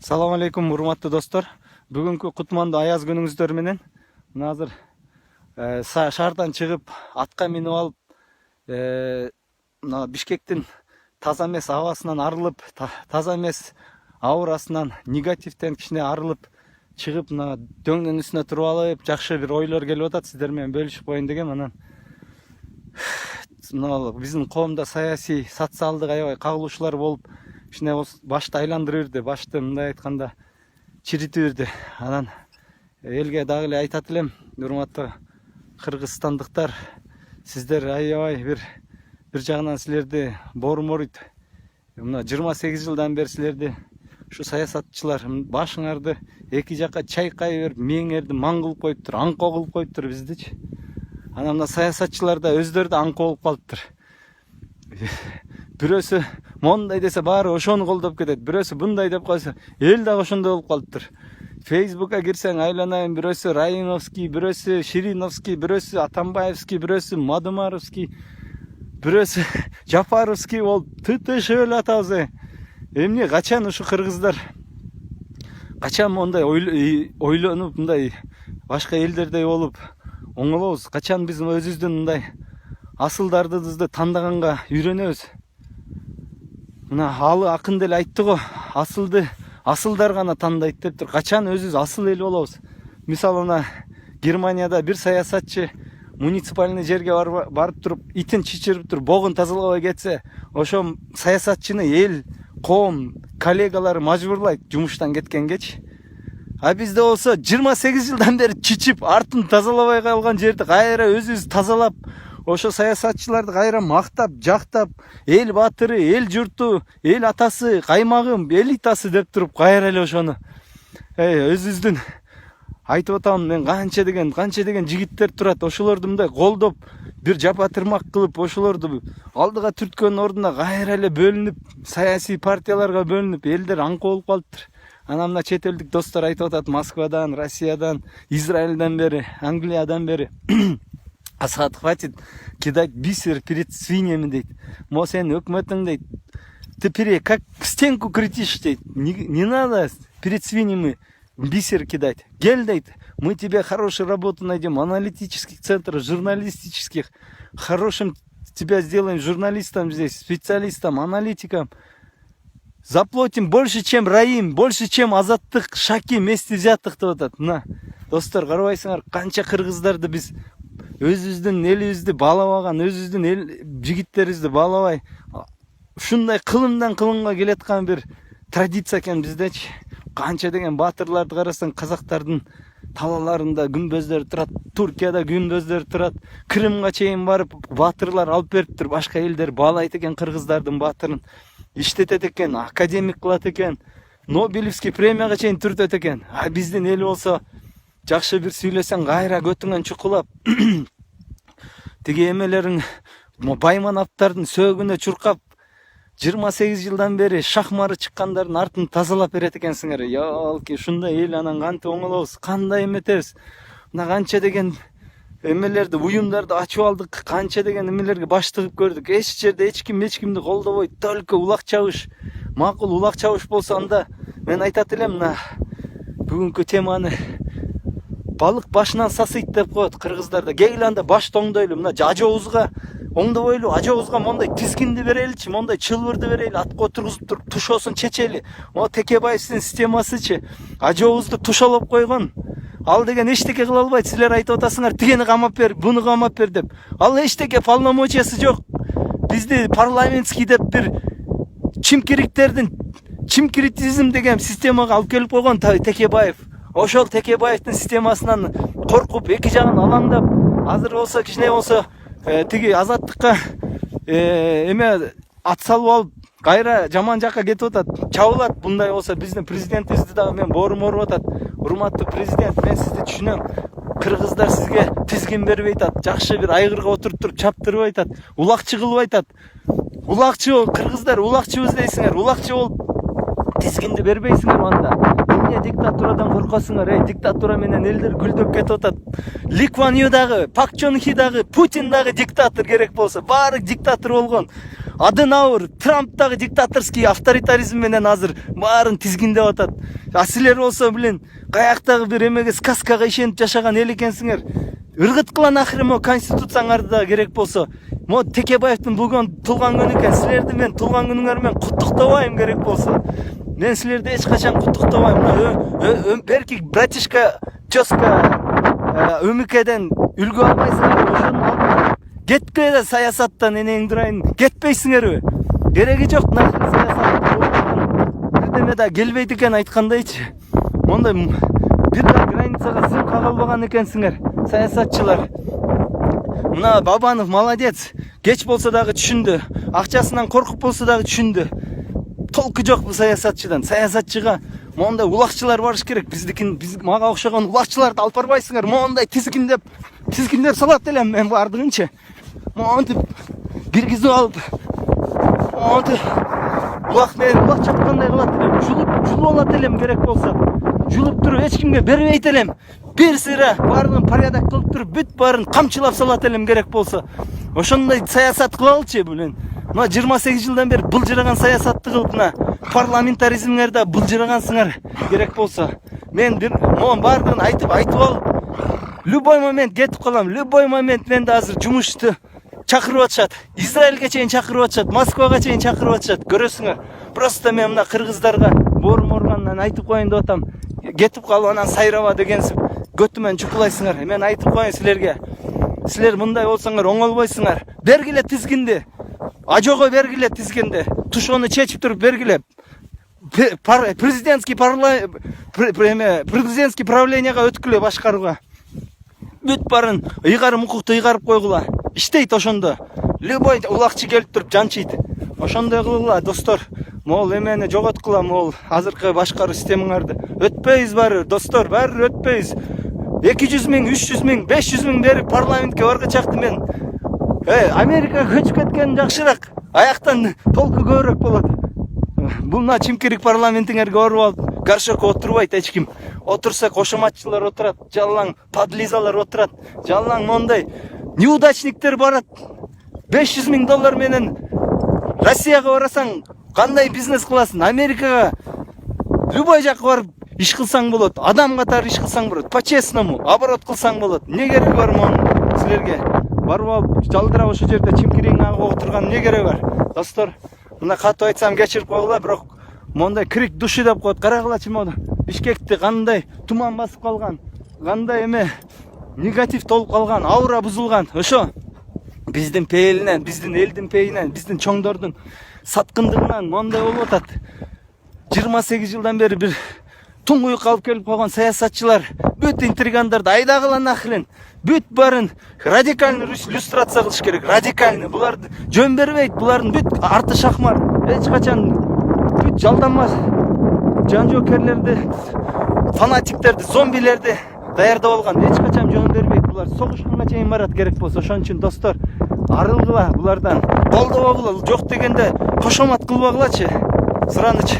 Салам алейкум, урматтуу достор. Бүгүнкү кутмандуу аяз күнүңүздөр менен мына азыр шаардан чыгып, атка минип алып, мына Бишкектин таза эмес абасынан арылып, таза эмес аурасынан, негативден кичине арылып чыгып, мына дөңнүн үстүнө туруп алып, жакшы бир ойлор келип атат, сиздер менен бөлүшүп коеюн деген. Анан мына биздин коомдо саясий, социалдык аябай кагылышуулар болуп, кичине башты айландырып ирди, башты мындай айтканда чиритип ирди. Анан элге дагы эле айтат элем, урматтуу кыргызстандыктар, сиздер аябай бир жагынан силерди бооруморuyт. Мына 28 жылдан бери силерди ушу саясатчылар башыңарды эки жакка чайкай берип, мээңерди маң кылып коюптур, аңко кылып коюптур биздичи. Анан мына саясатчылар да өздөрү да аңко болуп калыптыр. Бирөөсү мондай десе баары ошону колдоп кетет, бирөөсү мындай деп койсо эл дагы ошондой болуп калыптыр. Фейсбукка кирсең айланайын, бирөөсү Райымовский, бирөөсү Шириновский, бирөөсү Атамбаевский, бирөөсү Мадумаровский, бирөөсү Жапаровский болуп тытышып эле атабыз. Эмне качан ушу кыргыздар качан мондай ойлонуп, мындай башка элдердей болуп оңолобуз? Качан биз өзүбүздүн мындай асылдардыбызды тандаганга үйрөнөбүз? Мына алы акын деле айтты го, асылдар гана тандайт дептир. Качан өзүбүз асыл эл болобуз? Мисалы мына Германияда бир саясатчы муниципальный жерге барып туруп, итин чичирип туруп, богун тазалабай кетсе, ошо саясатчыны эл, коом, коллегалары мажбурлайт жумуштан кеткенгечи. А бизде болсо 28 жылдан бери чичип, артын тазалабай калган жерди кайра өзүбүз тазалап, ошо саясатчыларды кайра мактап, жактап, эл баатыры, эл журту, эл атасы, каймагым, элитасы деп туруп кайра эле ошону өзүбүздүн айтып атам мен канча деген жигиттер турат, ошолорду мындай колдоп, бир жапа-тырмак кылып, ошолорду алдыга түрткөнүн ордуна кайра эле бөлүнүп, саясий партияларга бөлүнүп, элдер аңко болуп калыптыр. Анан мына чет элдик достор айтып атат, Москвадан, Россиядан, Израилден бери, Англиядан бери Асхат, хватит кидать бисер перед свиньями, дейт. Мо сен өкмөтүң, дейт. Ты как в стенку кричишь, дейт. Не надо перед свиньями бисер кидать. Гель, дейт. Мы тебе хорошую работу найдем, аналитических центров, журналистических. Хорошим тебя сделаем журналистом здесь, специалистом, аналитиком. Заплатим больше, чем Раим, больше, чем Азаттык, Шаки вместе взятых, деп атат. Мына достор, карабайсыңар, канча кыргыздарды биз өзүбүздүн элибизди баалабаган, өзүбүздүн эл жигиттерибизди баалабай, ушундай кылымдан кылымга келаткан бир традиция экен биздечи. Канча деген баатырларды карасаң, казактардын талаларында күмбөздөр турат, Туркияда күмбөздөр турат, Крымга чейин барып баатырлар алып бериптир, башка элдер баалайт экен кыргыздардын баатырын, иштетет экен, академик кылат экен, Нобелевский премияга чейин түртөт экен. А биздин эл болсо жакшы бир сүйлөсөң кайра көтүңөн чукулап, тиги эмелериң Баймановдордун сөөгүнө чуркап, 28 жылдан бери шахмары чыккандардын артын тазалап берет экенсиңер. Ялки, ушундай эл анан кантип оңолобуз, кандай эметебиз? Мына канча деген эмелерди, уюмдарды ачып алдык, канча деген эмелерге баш тыгып көрдүк. Эч жерде эч кимди колдобойт, только улак чабыш. Макул улак чабыш болсо анда мен айтат элем, мына бүгүнкү теманы балык башынан сасыйт деп коет кыргыздарда. Гейланда баш тоңдойлу, мына ажообузга оңдобойлу, ажообузга мондай тизгинди береличи, мондай чылбырды берели, атка отургузуп туруп тушоосун чечели. О Текебаевдин системасычы ажообузду тушалап койгон. Ал деген эчтеке кыла албайт. Силер айтып атасыңар, тигени камап бер, буну камап бер деп. Ал эчтеке полномочиясы жок. Бизди парламентский деп бир чимкиритизм деген системага алып келип койгон Текебаев. Ошол Текебаевдин системасынан коркуп, эки жагын алаңдап, азыр болсо кичине болсо тиги Азаттыкка эме ат салып алып, кайра жаман жакка кетип атат, чабылат. Мындай болсо биздин президентибизди дагы мен бооруморуп атат. Урматтуу президент, мен сизди түшүнөм. Кыргыздар сизге тизгин бербей атат, жакшы бир айгырга отуруп чаптырбай атат, улакчы кылбай атат. Улакчы кыргыздар, улакчыбыз дейсиңер, улакчы болуп тизгинди бербейсиңер анда. Эмне диктатурадан коркосуңар? Диктатура менен элдер гүлдөп кетип атат. Ли Куан Ю дагы, Пак Чон Хи дагы, Путин дагы диктатор керек болсо, баары диктатор болгон. Аденауэр, Трамптагы диктаторский авторитаризм менен азыр баарын тизгиндеп атат. Силер болсо билин каяктагы бир эмеге сказкага ишенип жашаган эл экенсиңер. Ыргыт кылан ахыры мо конституцияңарды да керек болсо. Мо Текебаевдин бүгүн туулган күнү экен. Силерди мен туулган күнүңөр менен куттуктабайм керек болсо. Мен силерди эч качан куттуктабайм. Берки братишка, чоска, өмүкеден үлгү албайсыңар. Ошону алып кетпе да саясаттан энең дурайын. Кетпейсиңерби? Кереги жок нахыр саясат. Бирдеме да келбейт экен айткандайчы. Мондай бир границага сым кагылбаган экенсиңер, саясатчылар. Мына Бабанов молодец. Кеч болсо дагы түшүндү. Акчасынан коркуп болсо дагы түшүндү. Толку жок бул саясатчыдан. Саясатчыга мондай улакчылар барыш керек. Биз мага окшогон улакчыларды алып барбайсыңар. Мондай тизгиндеп салат элем мен бардыгынча. Монтип киргизип алып. Монтип улак чапкандай кылат элем. Жулуп алат элем керек болсо. Жулуп туруп эч кимге бербейт элем. Бир сыйра баарын порядок кылып туруп бүт баарын камчылап салат элем керек болсо. Ошондой саясат кылалычы билин. Мына 28 жылдан бери былжыраган саясатты кылып мына парламентаризмиңерде былжырагансыңар керек болсо. Мен бир могун баардыгын айтып алып любой момент кетип калам. Любой момент менде азыр жумушту чакырып атышат. Израилге чейин чакырып атышат, Москвага чейин чакырып атышат. Көрөсүңөр. Просто мен мына кыргыздарга боорум органдан айтып коеюн деп атам. Кетип калып анан сайраба дегенсип көтүмөн чукулайсыңар. Мен айтып коеюн силерге. Силер мындай болсоңор оңолбойсуңар. Бергиле тизгинди. Ажого бергиле тизгинди. Тушону чечип туруп бергиле. Президентский правленияга өткүлө башкарууга. Бүт барын ыйгарым укукту ыйгарып койгула. Иштейт ошондо. Любой улакчы келип туруп жанчийт. Ошондой кылгыла достор. Могул эмени жоготкула, могул азыркы башкаруу системаңарды. Өтпөйбүз баары достор, баары өтпөйбүз. 200 миң, 300 миң, 500 миң берип парламентке баргачакты мен. Америкага көчүп кеткен жакшыраак. Аяктан толку көбүрөөк болот. Бул чимкирик парламентиңерге оруп алып, горшокко отурбайт эч ким. Отурса кошоматчылар отурат, жалаң подлизалар отурат, жалаң мондай неудачниктер барат. 500 миң доллар менен Россияга барасаң, кандай бизнес кыласың? Америкага любой жакка барып иш кылсаң болот. Адам катары иш кылсаң болот. По-честному, оборот кылсаң болот. Не керек бар монун силерге? Барып алып жалдырап ошол жерде чимкириң агып отурган не керек бар? Достор, мына катып айтсам кечирип койгула, бирок мондай крик души деп коет. Карагылачы мону. Бишкекти кандай туман басып калган, кандай эме негатив толуп калган, аура бузулган. Ошо биздин пейилинен, биздин элдин пейинен, биздин чоңдордун саткындыгынан мондай болуп атат. 28 жылдан бери бир туңгуюк алып келип койгон саясатчылар бүт интригандарды айдагыла нахрен. Бүт барын радикальный иллюстрация кылыш керек. Радикальный. Буларды жөн бербейт. Булардын бүт арты шахмар. Эч качан бүт жалданмас жан-жокерлерди, фанатиктерди, зомбилерди даярдап алган. Эч качан жөн бербейт. Булар согушканга чейин барат керек болсо. Ошон үчүн достор, арылгыла булардан. Колдобогула, жок дегенде кошомат кылбагылачы. Сураныч.